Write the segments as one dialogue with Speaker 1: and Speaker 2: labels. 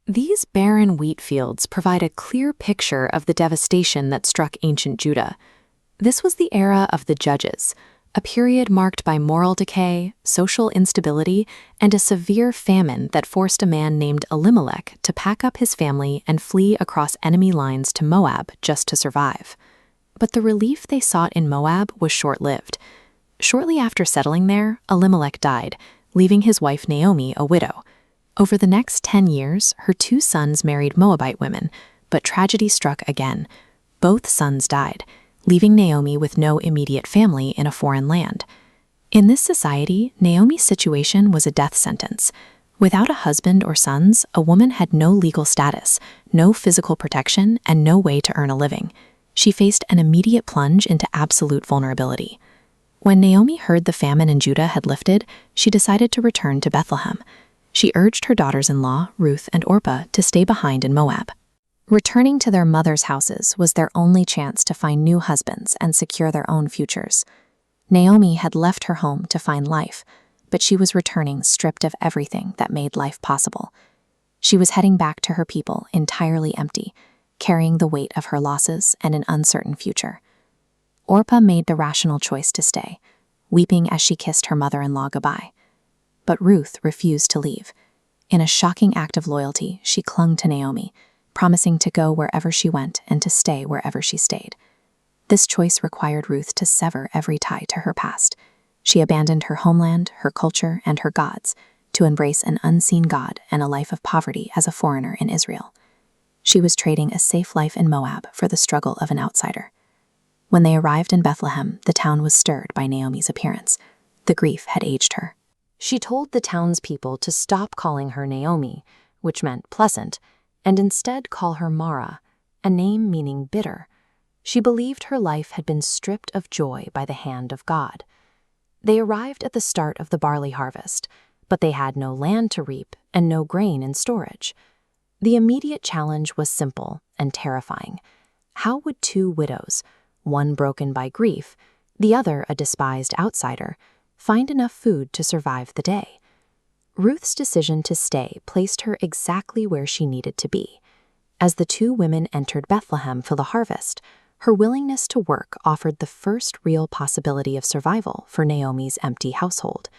Speaker 1: These barren wheat fields provide a clear picture of the devastation that struck ancient Judah. This was the era of the Judges, a period marked by moral decay, social instability, and a severe famine that forced a man named Elimelech to pack up his family and flee across enemy lines to Moab just to survive. But the relief they sought in Moab was short-lived. Shortly after settling there, Elimelech died, leaving his wife Naomi a widow. Over the next 10 years, her 2 sons married Moabite women, but tragedy struck again. Both sons died, leaving Naomi with no immediate family in a foreign land. In this society, Naomi's situation was a death sentence. Without a husband or sons, a woman had no legal status, no physical protection, and no way to earn a living. She faced an immediate plunge into absolute vulnerability. When Naomi heard the famine in Judah had lifted, she decided to return to Bethlehem. She urged her daughters-in-law, Ruth and Orpah, to stay behind in Moab. Returning to their mother's houses was their only chance to find new husbands and secure their own futures. Naomi had left her home to find life, but she was returning stripped of everything that made life possible. She was heading back to her people entirely empty, carrying the weight of her losses and an uncertain future. Orpah made the rational choice to stay, weeping as she kissed her mother-in-law goodbye. But Ruth refused to leave. In a shocking act of loyalty, she clung to Naomi, promising to go wherever she went and to stay wherever she stayed. This choice required Ruth to sever every tie to her past. She abandoned her homeland, her culture, and her gods to embrace an unseen God and a life of poverty as a foreigner in Israel. She was trading a safe life in Moab for the struggle of an outsider. When they arrived in Bethlehem, the town was stirred by Naomi's appearance. The grief had aged her. She told the townspeople to stop calling her Naomi, which meant pleasant, and instead call her Mara, a name meaning bitter. She believed her life had been stripped of joy by the hand of God. They arrived at the start of the barley harvest, but they had no land to reap and no grain in storage. The immediate challenge was simple and terrifying. How would 2 widows, one broken by grief, the other a despised outsider, find enough food to survive the day? Ruth's decision to stay placed her exactly where she needed to be. As the 2 women entered Bethlehem for the harvest, her willingness to work offered the first real possibility of survival for Naomi's empty household.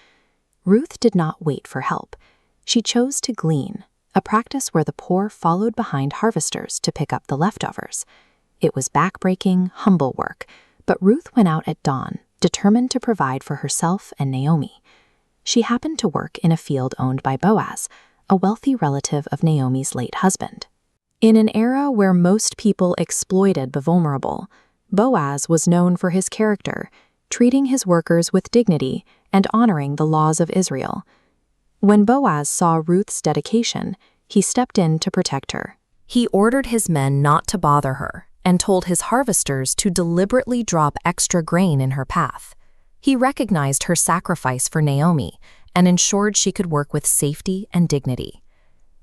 Speaker 1: Ruth did not wait for help. She chose to glean, a practice where the poor followed behind harvesters to pick up the leftovers. It was backbreaking, humble work, but Ruth went out at dawn, determined to provide for herself and Naomi. She happened to work in a field owned by Boaz, a wealthy relative of Naomi's late husband. In an era where most people exploited the vulnerable, Boaz was known for his character, treating his workers with dignity and honoring the laws of Israel. When Boaz saw Ruth's dedication, he stepped in to protect her. He ordered his men not to bother her and told his harvesters to deliberately drop extra grain in her path. He recognized her sacrifice for Naomi and ensured she could work with safety and dignity.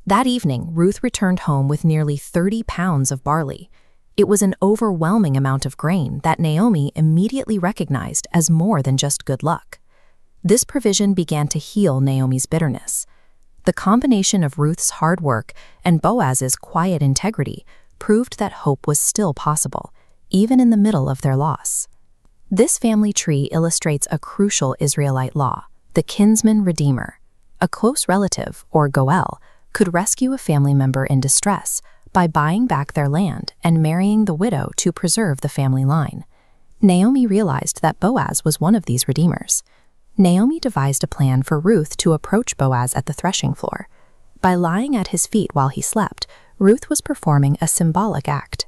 Speaker 1: That evening, Ruth returned home with nearly 30 pounds of barley. It was an overwhelming amount of grain that Naomi immediately recognized as more than just good luck. This provision began to heal Naomi's bitterness. The combination of Ruth's hard work and Boaz's quiet integrity proved that hope was still possible, even in the middle of their loss. This family tree illustrates a crucial Israelite law, the kinsman redeemer. A close relative, or goel, could rescue a family member in distress by buying back their land and marrying the widow to preserve the family line. Naomi realized that Boaz was one of these redeemers. Naomi devised a plan for Ruth to approach Boaz at the threshing floor. By lying at his feet while he slept, Ruth was performing a symbolic act.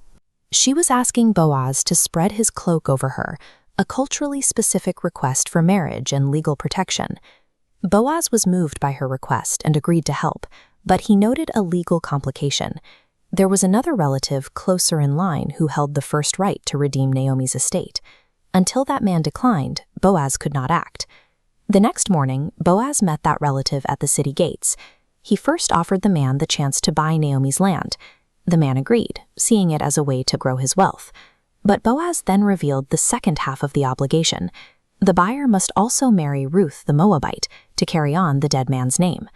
Speaker 1: She was asking Boaz to spread his cloak over her, a culturally specific request for marriage and legal protection. Boaz was moved by her request and agreed to help, but he noted a legal complication. There was another relative closer in line who held the first right to redeem Naomi's estate. Until that man declined, Boaz could not act. The next morning, Boaz met that relative at the city gates. He first offered the man the chance to buy Naomi's land. The man agreed, seeing it as a way to grow his wealth. But Boaz then revealed the second half of the obligation. The buyer must also marry Ruth the Moabite to carry on the dead man's name.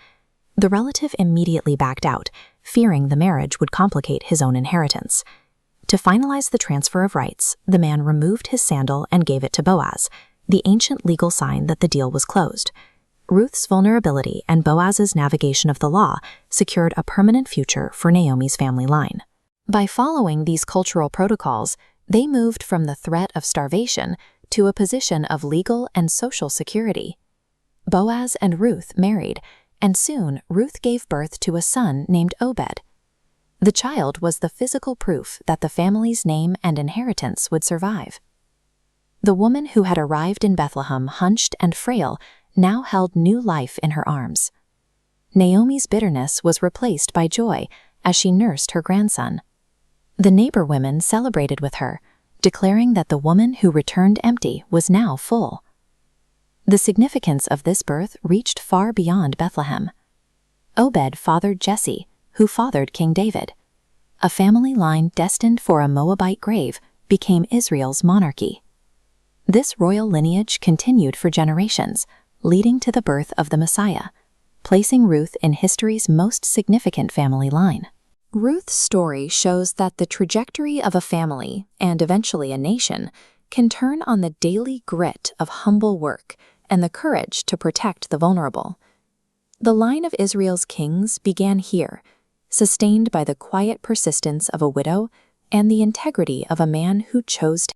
Speaker 1: The relative immediately backed out,
Speaker 2: fearing the marriage would complicate his own inheritance. To finalize the transfer of rights, the man removed his sandal and gave it to Boaz, the ancient legal sign that the deal was closed. Ruth's vulnerability and Boaz's navigation of the law secured a permanent future for Naomi's family line. By following these cultural protocols, they moved from the threat of starvation to a position of legal and social security. Boaz and Ruth married, and soon Ruth gave birth to a son named Obed. The child was the physical proof that the family's name and inheritance would survive. The woman who had arrived in Bethlehem, hunched and frail, now held new life in her arms. Naomi's bitterness was replaced by joy as she nursed her grandson. The neighbor women celebrated with her, declaring that the woman who returned empty was now full. The significance of this birth reached far beyond Bethlehem. Obed fathered Jesse, who fathered King David. A family line destined for a Moabite grave became Israel's monarchy. This royal lineage continued for generations, leading to the birth of the Messiah, placing Ruth in history's most significant family line. Ruth's story shows that the trajectory of a family, and eventually a nation, can turn on the daily grit of humble work and the courage to protect the vulnerable. The line of Israel's kings began here, sustained by the quiet persistence of a widow and the integrity of a man who chose to